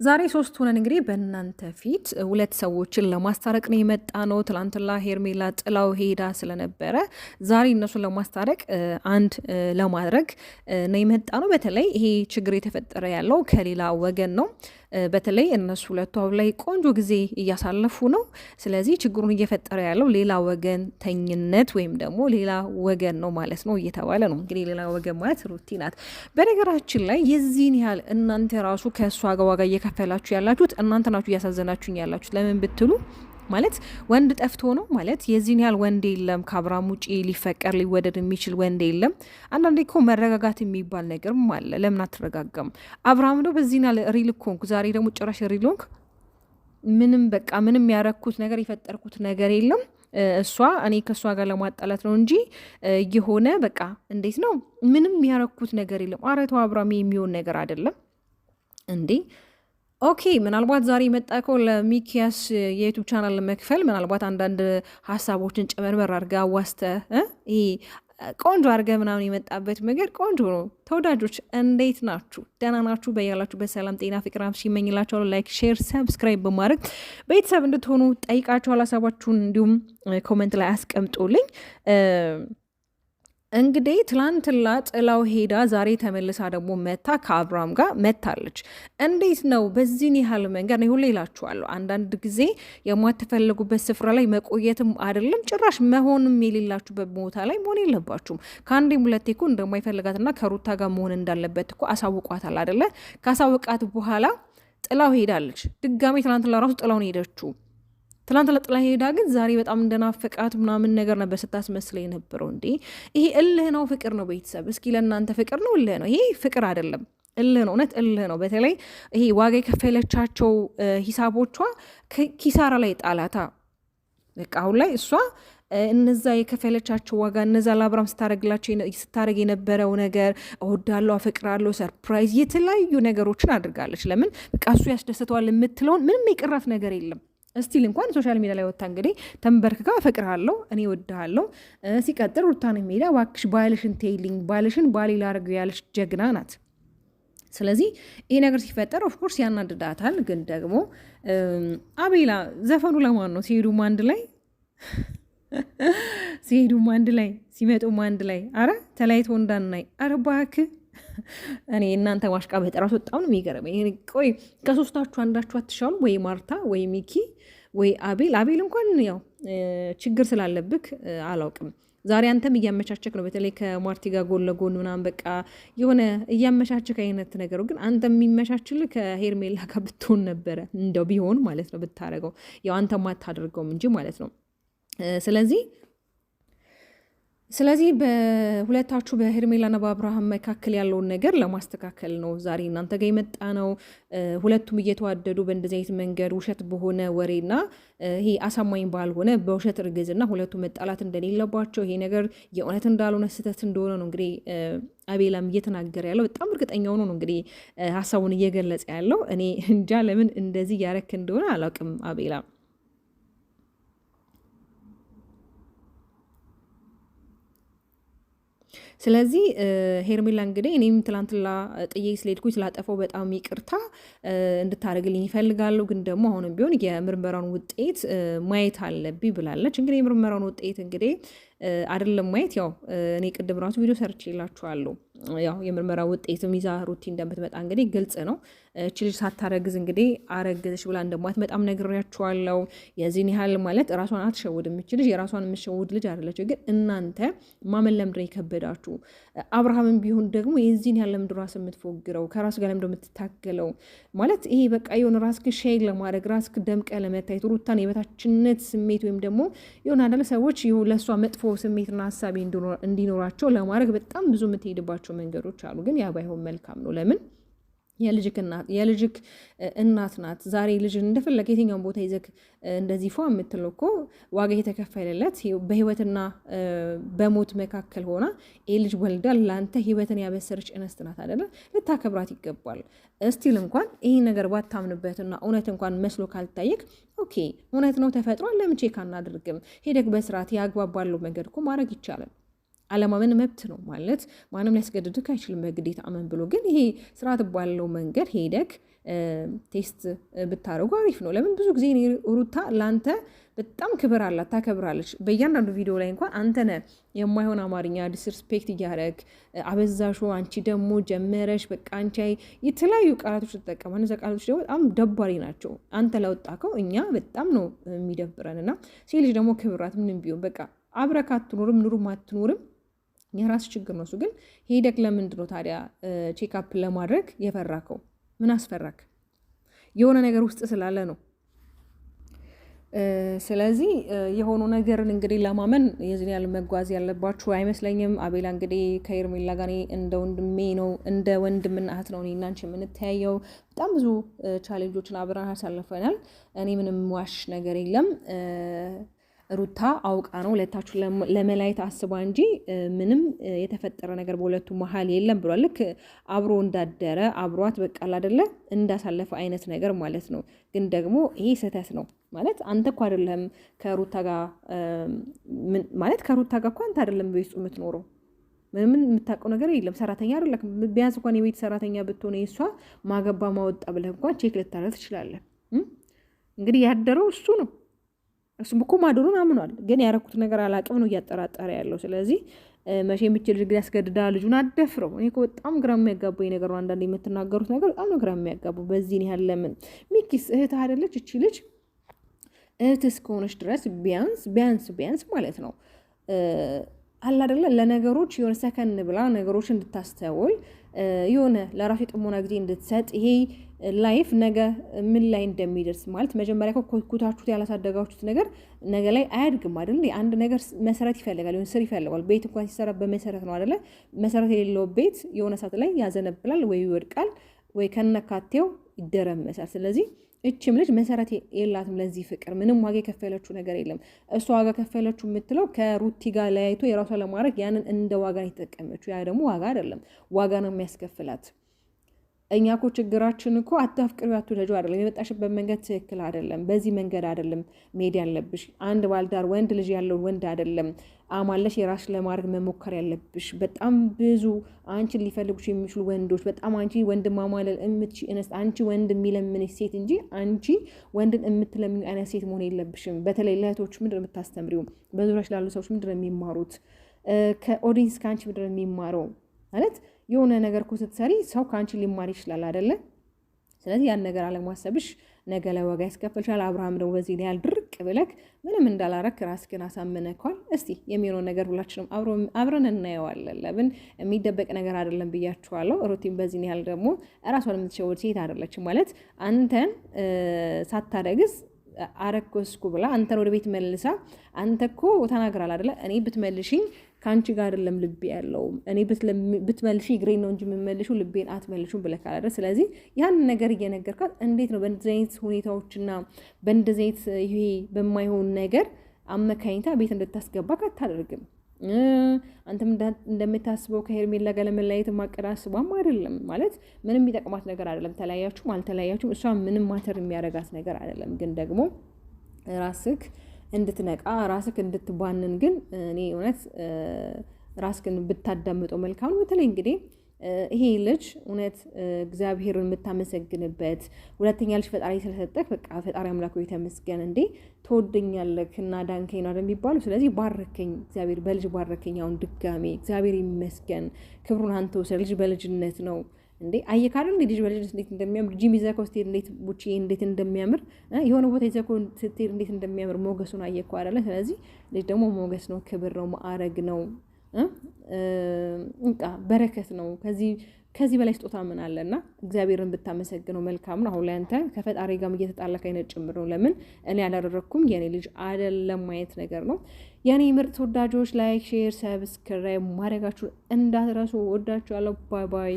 ዛሬ ሶስት ሆነን እንግዲህ በእናንተ ፊት ሁለት ሰዎችን ለማስታረቅ ነው የመጣ ነው። ትላንትና ሄርሜላ ጥላው ሄዳ ስለነበረ ዛሬ እነሱን ለማስታረቅ አንድ ለማድረግ ነው የመጣ ነው። በተለይ ይሄ ችግር የተፈጠረ ያለው ከሌላ ወገን ነው። በተለይ እነሱ ሁለቱ አሁን ላይ ቆንጆ ጊዜ እያሳለፉ ነው። ስለዚህ ችግሩን እየፈጠረ ያለው ሌላ ወገን ተኝነት ወይም ደግሞ ሌላ ወገን ነው ማለት ነው እየተባለ ነው። እንግዲህ ሌላ ወገን ማለት ሩቲ ናት። በነገራችን ላይ የዚህን ያህል እናንተ ራሱ ከእሷ ጋር ዋጋ እየከፈላችሁ ያላችሁት እናንተ ናችሁ፣ እያሳዘናችሁኝ ያላችሁት ለምን ብትሉ ማለት ወንድ ጠፍቶ ነው ማለት የዚህን ያህል ወንድ የለም። ከአብርሃም ውጪ ሊፈቀር ሊወደድ የሚችል ወንድ የለም። አንዳንዴ እኮ መረጋጋት የሚባል ነገርም አለ። ለምን አትረጋጋም? አብርሃም ነው በዚህን ያህል ሪል ኮንኩ፣ ዛሬ ደግሞ ጭራሽ ሪል ሆንክ። ምንም በቃ ምንም ያረኩት ነገር የፈጠርኩት ነገር የለም። እሷ እኔ ከእሷ ጋር ለማጣላት ነው እንጂ የሆነ በቃ እንዴት ነው ምንም ያረኩት ነገር የለም። ኧረ ተው አብርሃም፣ የሚሆን ነገር አይደለም እንዴ። ኦኬ ምናልባት ዛሬ የመጣከው ለሚኪያስ የዩቱብ ቻናል ለመክፈል ምናልባት አንዳንድ ሀሳቦችን ጨመርመር አድርገ አዋስተ ይሄ ቆንጆ አድርገ ምናምን የመጣበት መንገድ ቆንጆ ነው። ተወዳጆች እንዴት ናችሁ? ደህና ናችሁ? በያላችሁ በሰላም ጤና ፍቅር ሲመኝላቸው ላይክ፣ ሼር፣ ሰብስክራይብ በማድረግ ቤተሰብ እንድትሆኑ ጠይቃችኋል። ሀሳባችሁን እንዲሁም ኮመንት ላይ አስቀምጦልኝ። እንግዲህ ትላንትላ ጥላው ሄዳ ዛሬ ተመልሳ ደግሞ መታ ከአብርሃም ጋር መታለች። እንዴት ነው በዚህን ያህል መንገድ ነው? ሁሌ ይላችኋለሁ፣ አንዳንድ ጊዜ የማትፈልጉበት ስፍራ ላይ መቆየትም አይደለም ጭራሽ መሆንም የሌላችሁበት ቦታ ላይ መሆን የለባችሁም። ከአንዴም ሁለቴ እኮ እንደማይፈልጋትና ከሩታ ጋር መሆን እንዳለበት እኮ አሳውቋታል አይደለ? ካሳወቃት በኋላ ጥላው ሄዳለች። ድጋሜ ትላንትላ ራሱ ጥላውን ሄደችው። ትላንት ለጥላ ሄዳ ግን ዛሬ በጣም እንደናፈቃት ምናምን ነገር ነበር ስታስመስለ የነበረው። እንዴ ይሄ እልህ ነው ፍቅር ነው? ቤተሰብ እስኪ ለእናንተ ፍቅር ነው እልህ ነው? ይሄ ፍቅር አይደለም፣ እልህ ነው። እውነት እልህ ነው። በተለይ ይሄ ዋጋ የከፈለቻቸው ሂሳቦቿ ኪሳራ ላይ ጣላታ። በቃ አሁን ላይ እሷ እነዛ የከፈለቻቸው ዋጋ እነዛ ለአብርሃም ስታደረግ የነበረው ነገር እወዳለሁ፣ አፈቅራለሁ፣ ሰርፕራይዝ፣ የተለያዩ ነገሮችን አድርጋለች። ለምን በቃ እሱ ያስደስተዋል የምትለውን ምንም የቀራት ነገር የለም። እስቲል እንኳን ሶሻል ሚዲያ ላይ ወጥታ እንግዲህ ተንበርክካ እፈቅርሃለሁ፣ እኔ እወድሃለሁ። ሲቀጥል ሩታን ሜዳ እባክሽ ባልሽን ተይልኝ፣ ባልሽን ባሌ ላደርገው ያለች ጀግና ናት። ስለዚህ ይሄ ነገር ሲፈጠር ኦፍኮርስ ያናድዳታል። ግን ደግሞ አቤላ ዘፈኑ ለማን ነው? ሲሄዱም አንድ ላይ ሲሄዱም አንድ ላይ ሲመጡም አንድ ላይ። አረ ተለያይቶ እንዳናይ። አረ እባክህ እኔ እናንተ ማሽቃ በጠራሱ በጣም ነው የሚገርመኝ። ቆይ ከሶስታችሁ አንዳችሁ አትሻሉ? ወይ ማርታ ወይ ሚኪ ወይ አቤል። አቤል እንኳን ያው ችግር ስላለብክ አላውቅም። ዛሬ አንተም እያመቻቸክ ነው፣ በተለይ ከማርቲ ጋር ጎን ለጎን ምናምን በቃ የሆነ እያመቻቸክ አይነት ነገሩ። ግን አንተ የሚመቻችልህ ከሄርሜላ ጋር ብትሆን ነበረ፣ እንደው ቢሆን ማለት ነው ብታደርገው። ያው አንተ ማታደርገውም እንጂ ማለት ነው። ስለዚህ በሁለታችሁ በሄርሜላና በአብርሃም መካከል ያለውን ነገር ለማስተካከል ነው ዛሬ እናንተ ጋር የመጣ ነው። ሁለቱም እየተዋደዱ በእንደዚህ አይነት መንገድ ውሸት በሆነ ወሬና ይሄ አሳማኝ ባልሆነ በውሸት እርግዝና ሁለቱ መጣላት እንደሌለባቸው፣ ይሄ ነገር የእውነት እንዳልሆነ ስህተት እንደሆነ ነው እንግዲህ አቤላም እየተናገረ ያለው። በጣም እርግጠኛ ሆኖ ነው እንግዲህ ሀሳቡን እየገለጸ ያለው። እኔ እንጃ ለምን እንደዚህ ያረክ እንደሆነ አላውቅም አቤላ። ስለዚህ ሄርሜላ እንግዲህ እኔም ትላንትላ ጥዬ ስለሄድኩኝ ስላጠፈው በጣም ይቅርታ እንድታደርግልኝ ይፈልጋሉ። ግን ደግሞ አሁንም ቢሆን የምርመራውን ውጤት ማየት አለብኝ ብላለች። እንግዲህ የምርመራውን ውጤት እንግዲህ አይደለም ማየት፣ ያው እኔ ቅድም ራሱ ቪዲዮ ሰርች ይላችኋለሁ። ያው የምርመራ ውጤትም ይዛ ሩቲ እንደምትመጣ እንግዲህ ግልጽ ነው። እቺ ልጅ ሳታረግዝ እንግዲህ አረግዝሽ ብላ እንደማትመጣም ነግሬያችኋለሁ። የዚህን ያህል ማለት ራሷን አትሸውድ የምችል ልጅ የራሷን የምትሸውድ ልጅ አይደለች። ግን እናንተ ማመን ለምንድን ነው የከበዳችሁ? አብርሃምን ቢሆን ደግሞ የዚህን ያህል ለምንድን ራስ የምትፎግረው? ከራሱ ጋር ለምንድን የምትታገለው? ማለት ይሄ በቃ የሆነ ራስክ ሼር ለማድረግ ራስክ ደምቀ ለመታየት ሩታን የበታችነት ስሜት ወይም ደግሞ የሆነ አንዳንድ ሰዎች ለእሷ መጥፎ ስሜትና ሀሳቢ እንዲኖራቸው ለማድረግ በጣም ብዙ የምትሄድባቸው መንገዶች አሉ። ግን ያ ባይሆን መልካም ነው። ለምን የልጅክ እናት ናት። ዛሬ ልጅን እንደፈለገ የትኛውን ቦታ ይዘክ እንደዚህ ፏ የምትለው እኮ ዋጋ የተከፈለለት በህይወትና በሞት መካከል ሆና ይህ ልጅ ወልዳ ለአንተ ህይወትን ያበሰረች እንስት ናት አይደለ? ልታከብራት ይገባል። እስቲል እንኳን ይህ ነገር ባታምንበትና እውነት እንኳን መስሎ ካልታየክ ኦኬ እውነት ነው ተፈጥሯል፣ ለምን ቼክ አናድርግም? ሄደክ በስርዓት ያግባብ ባለው መንገድ እኮ ማድረግ ይቻላል። አለማመን መብት ነው ማለት ማንም ሊያስገድድክ አይችልም በግዴታ አመን ብሎ። ግን ይሄ ስርዓት ባለው መንገድ ሄደክ ቴስት ብታደርጉ አሪፍ ነው። ለምን ብዙ ጊዜ ሩታ ለአንተ በጣም ክብር አላት፣ ታከብራለች። በእያንዳንዱ ቪዲዮ ላይ እንኳን አንተ ነህ የማይሆን አማርኛ ዲስርስፔክት እያደረግ አበዛሹ፣ አንቺ ደግሞ ጀመረሽ፣ በቃ አንቺ የተለያዩ ቃላቶች ትጠቀማ። እነዚያ ቃላቶች ደግሞ በጣም ደባሪ ናቸው። አንተ ለወጣከው እኛ በጣም ነው የሚደብረን። እና ሴት ልጅ ደግሞ ክብራት ምንም ቢሆን በቃ አብረክ አትኖርም ኑሩም አትኖርም የራስ ችግር ነው። እሱ ግን ሄደክ ለምንድን ነው ታዲያ ቼክአፕ ለማድረግ የፈራከው? ምን አስፈራክ? የሆነ ነገር ውስጥ ስላለ ነው። ስለዚህ የሆኑ ነገርን እንግዲህ ለማመን የዚህ ያህል መጓዝ ያለባችሁ አይመስለኝም። አቤላ እንግዲህ ከሄርሜላ ጋር እንደ ወንድሜ ነው፣ እንደ ወንድምና እህት ነው እኔና አንቺ የምንተያየው። በጣም ብዙ ቻሌንጆችን አብረን አሳልፈናል። እኔ ምንም ዋሽ ነገር የለም። ሩታ አውቃ ነው ሁለታችሁ ለመለያየት አስባ እንጂ ምንም የተፈጠረ ነገር በሁለቱ መሀል የለም ብሏል። ልክ አብሮ እንዳደረ አብሯት በቃል አይደለ እንዳሳለፈ አይነት ነገር ማለት ነው። ግን ደግሞ ይሄ ስህተት ነው ማለት አንተ እኮ አይደለም ከሩታ ጋር ማለት ከሩታ ጋር እኮ አንተ አይደለም በቤት ውስጥ የምትኖረው ምን የምታውቀው ነገር የለም። ሰራተኛ አይደለም። ቢያንስ እንኳን የቤት ሰራተኛ ብትሆነ እሷ ማገባ ማወጣ ብለህ እንኳን ቼክ ልታደርግ ትችላለህ። እንግዲህ ያደረው እሱ ነው። እሱም እኮ ማደሩን አምኗል። ግን ያረኩት ነገር አላቅም ነው እያጠራጠረ ያለው። ስለዚህ መቼ የምችል ልጅ ያስገድዳ ልጁን አደፍረው። እኔ እኮ በጣም ግራ የሚያጋቡ ነገር ነው። አንዳንድ የምትናገሩት ነገር በጣም ነው ግራ የሚያጋቡ። በዚህ ያህል ለምን ሚኪስ እህትህ አይደለች እቺ ልጅ? እህትህ እስከሆነች ድረስ ቢያንስ ማለት ነው አላ አይደለ ለነገሮች የሆነ ሰከን ብላ ነገሮች እንድታስተውል የሆነ ለራሱ የጥሞና ጊዜ እንድትሰጥ ይሄ ላይፍ ነገ ምን ላይ እንደሚደርስ ማለት መጀመሪያ ኮትኩታችሁት ያላሳደጋችሁት ነገር ነገ ላይ አያድግም አይደል? አንድ ነገር መሰረት ይፈልጋል፣ የሆነ ስር ይፈልጋል። ቤት እንኳን ሲሰራ በመሰረት ነው አይደለ? መሰረት የሌለው ቤት የሆነ ሰዓት ላይ ያዘነብላል ወይ ይወድቃል ወይ ከነካቴው ይደረመሳል። ስለዚህ እችም ልጅ መሰረት የላትም ለዚህ ፍቅር። ምንም ዋጋ የከፈለችው ነገር የለም። እሷ ዋጋ ከፈለችው የምትለው ከሩቲ ጋር ለያይቶ የራሷ ለማድረግ ያንን እንደ ዋጋ ነው የተጠቀመችው። ያ ደግሞ ዋጋ አይደለም፣ ዋጋ ነው የሚያስከፍላት። እኛ እኮ ችግራችን እኮ አታፍቅሪ አትውደጁ አይደለም። የመጣሽበት መንገድ ትክክል አይደለም። በዚህ መንገድ አይደለም መሄድ ያለብሽ። አንድ ባልዳር ወንድ ልጅ ያለው ወንድ አይደለም አማለሽ የራሽ ለማድረግ መሞከር ያለብሽ። በጣም ብዙ አንቺን ሊፈልጉሽ የሚችሉ ወንዶች፣ በጣም አንቺ ወንድ ማማለል እምትችይ እንስት፣ አንቺ ወንድ የሚለምንሽ ሴት እንጂ አንቺ ወንድን የምትለምኝ አይነት ሴት መሆን የለብሽም። በተለይ ለእህቶች ምንድን ነው የምታስተምሪው? በዙሪያሽ ላሉ ሰዎች ምንድን ነው የሚማሩት? ከኦዲንስ ከአንቺ ምንድን ነው የሚማረው? ማለት የሆነ ነገር እኮ ስትሰሪ ሰው ከአንቺ ሊማር ይችላል አይደለ? ስለዚህ ያን ነገር አለማሰብሽ ነገ ላይ ዋጋ ያስከፍልሻል። አብርሃም ደግሞ በዚህ ላይ ድርቅ ብለክ ምንም እንዳላረክ ራስህን አሳምነኳል። እስቲ የሚሆነውን ነገር ሁላችንም አብረን እናየዋለን። ለምን የሚደበቅ ነገር አይደለም ብያችኋለሁ። ሩቲን በዚህ ያህል ደግሞ ራሷን የምትሸወድ ሴት አይደለችም። ማለት አንተን ሳታረግዝ አረኮስኩ ብላ አንተን ወደ ቤት መልሳ አንተ እኮ ተናግራል አይደለ? እኔ ብትመልሽኝ ከአንቺ ጋር አይደለም ልቤ ያለው፣ እኔ ብትመልሽ እግሬን ነው እንጂ የምመልሹ ልቤን አትመልሹም ብለካል አይደል? ስለዚህ ያን ነገር እየነገርካት እንዴት ነው በእንደዚህ አይነት ሁኔታዎችና በእንደዚህ አይነት ይሄ በማይሆን ነገር አመካኝታ ቤት እንድታስገባ አታደርግም። አንተም እንደምታስበው ከሄርሜላ ጋር ለመለያየት ማቀዳስቧም አይደለም። ማለት ምንም የሚጠቅማት ነገር አይደለም። ተለያያችሁም አልተለያያችሁም እሷ ምንም ማተር የሚያደርጋት ነገር አይደለም። ግን ደግሞ ራስክ እንድትነቃ ራስክ እንድትባንን ግን እኔ እውነት ራስክን ብታዳምጠው መልካም ነው። በተለይ እንግዲህ ይሄ ልጅ እውነት እግዚአብሔርን የምታመሰግንበት ሁለተኛ ልጅ ፈጣሪ ስለሰጠህ በቃ ፈጣሪ አምላክ ሆይ ተመስገን። እንዴ ትወደኛለህ እና ዳንከኝ ነው የሚባሉ። ስለዚህ ባረከኝ እግዚአብሔር፣ በልጅ ባረከኝ። አሁን ድጋሜ እግዚአብሔር ይመስገን። ክብሩን አንተ ውሰድ። ልጅ በልጅነት ነው እንዴ አየካለ እንዴ ልጅ በልጅነት እንዴት እንደሚያምር ጂም ይዘኮ ስትሄድ እንዴት ቡቺ እንዴት እንደሚያምር የሆነ ቦታ ይዘኮ ስትሄድ እንዴት እንደሚያምር ሞገሱን አየኮ አይደለ? ስለዚህ ልጅ ደግሞ ሞገስ ነው፣ ክብር ነው፣ ማዕረግ ነው፣ እንቃ በረከት ነው። ከዚህ በላይ ስጦታ ምን አለና እግዚአብሔርን ብታመሰግነው መልካም ነው። አሁን ላይ አንተ ከፈጣሪ ጋር እየተጣላክ አይነት ጭምር ነው። ለምን እኔ ያላደረኩም የኔ ልጅ አይደለም ማየት ነገር ነው። የኔ ምርጥ ተወዳጆች ላይክ፣ ሼር፣ ሰብስክራይብ ማድረጋችሁ እንዳትረሱ። ወዳችኋለሁ። ባይ ባይ።